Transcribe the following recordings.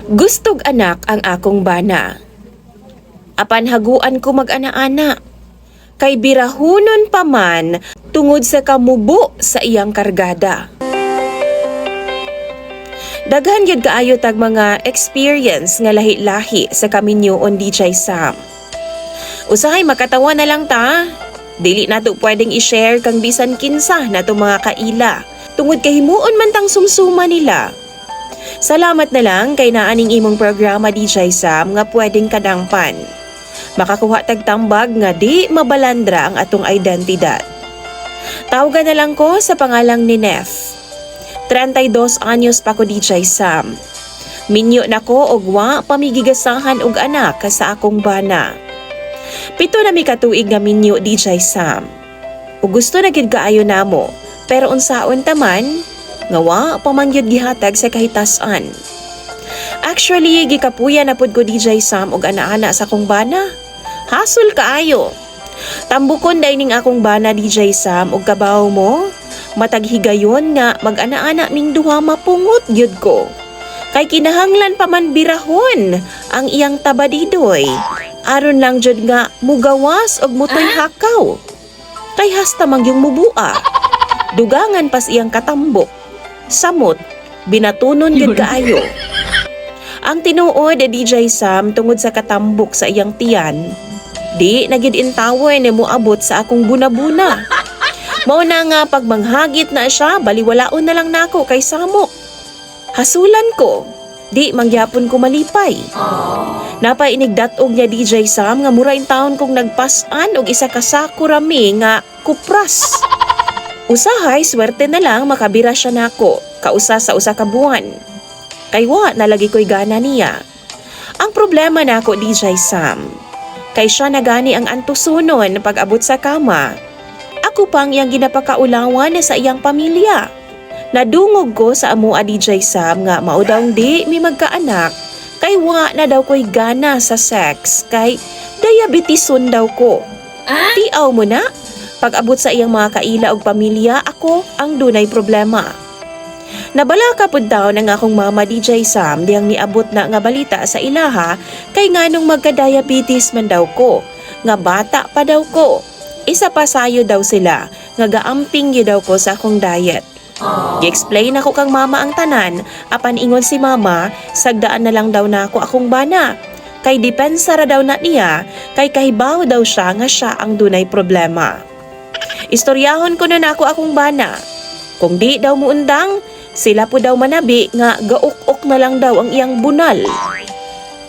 Gustog anak ang akong bana. Apan haguan ko mag-ana-ana. Kay birahunon pa man tungod sa kamubo sa iyang kargada. Daghan gyud kaayo tag mga experience nga lahi-lahi sa kaminyo on DJ Sam. Usahay makatawa na lang ta. Dili nato pwedeng i-share kang bisan kinsa nato mga kaila. Tungod kay himuon man tang sumsuma nila. Salamat na lang kay naaning imong programa DJ Sam nga pwedeng kadangpan. Makakuha tag tambag nga di mabalandra ang atong identidad. Tawagan na lang ko sa pangalang ni Nef. 32 anyos pa ko DJ Sam. Minyo na ko og wa pamigigasahan og anak sa akong bana. 7 na mi katuig nga minyo DJ Sam. Ug gusto na gid kaayo namo, pero unsaon taman nga wa pa man gyud gihatag sa kahitasan. Actually, gikapuya na pud ko DJ Sam og ana-ana sa akong bana. Hasul kaayo. Tambukon day ning akong bana DJ Sam og kabaw mo. Matag higayon nga mag-ana-ana ming duha mapungot gyud ko. Kay kinahanglan pa man birahon ang iyang tabadidoy. Aron lang jud nga mugawas og mutoy hakaw. Kay hasta mang yung mubua. Dugangan pas iyang katambok. Samot, binatunon gyud kaayo. Ang tinuod DJ Sam tungod sa katambok sa iyang tiyan, di na gyud intawon ni moabot sa akong buna-buna. Mao na nga pag manghagit na siya, baliwalaon na lang nako kay samok. Hasulan ko, di mangyapon ko malipay. Napainigdatog niya DJ Sam nga mura in taon kong nagpasan og isa ka sako rami nga kupras. Usahay, swerte na lang makabira siya nako, kausa sa usa ka buwan. Kay wa nalagi ko'y gana niya. Ang problema nako DJ Sam, kay siya na gani ang antusunon pag abot sa kama. Ako pang iyang ginapakaulawan sa iyang pamilya. Nadungog ko sa amua DJ Sam nga mao daw di mi magkaanak, kay wa na daw ko'y gana sa sex, kay diabetisun daw ko. Tiaw mo na? Pag-abot sa iyang mga kaila og pamilya, ako ang dunay problema. Nabala ka pud daw ng akong mama DJ Sam diyang niabot na nga balita sa ilaha kay nganong magka-diabetes man daw ko, nga bata pa daw ko. Isa pa sayo daw sila, nga gaamping daw ko sa akong diet. Gi-explain ako kang mama ang tanan, apan ingon si mama, sagdaan na lang daw na ako akong bana. Kay depensa ra daw na niya, kay kahibaw daw siya nga siya ang dunay problema. Istoryahon ko na nako akong bana. Kung di daw muundang, sila po daw manabi nga gauk-ok na lang daw ang iyang bunal.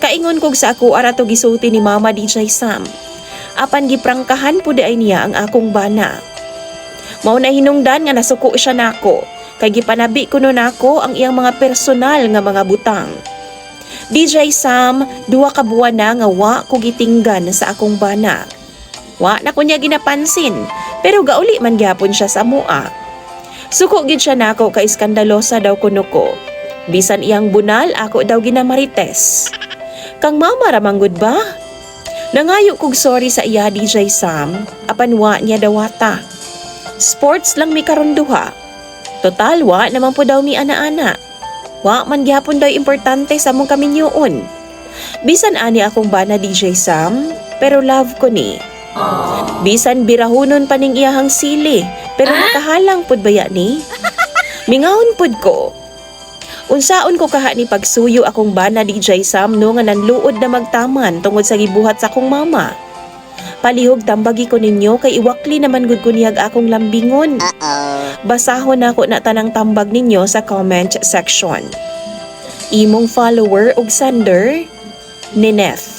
Kaingon kog sa ako ara to gisulti ni Mama DJ Sam. Apan giprangkahan po ay niya ang akong bana. Mao na hinungdan nga nasuko siya nako, kay gipanabi kuno nako ang iyang mga personal nga mga butang. DJ Sam, 2 ka buwan na nga wa ko gitinggan sa akong bana. Wa na ko niya ginapansin, pero gauli man gyapon siya sa mua. Suko gid siya nako kay iskandalosa daw kuno ko. Bisan iyang bunal ako daw ginamarites. Kang mama ra manggod ba? Nangayo kog sorry sa iya DJ Sam, apan wa niya dawata. Sports lang mi karon duha. Total wa naman po daw mi ana-ana. Wa man gyapon daw importante sa mong kaminyoon. Bisan ani akong bana DJ Sam, pero love ko ni. Bisan birahunon pa ning iyahang sili, pero nakahalang pud baya ni? Mingawon pud ko. Unsaon ko kaha ni pagsuyo akong bana DJ Sam no nga nanluod na magtaman tungod sa gibuhat sa akong mama. Palihog tambagi ko ninyo kay iwakli naman gud ko niyag akong lambingon. Basahon ako na tanang tambag ninyo sa comment section. Imong follower og sender, ni Nef.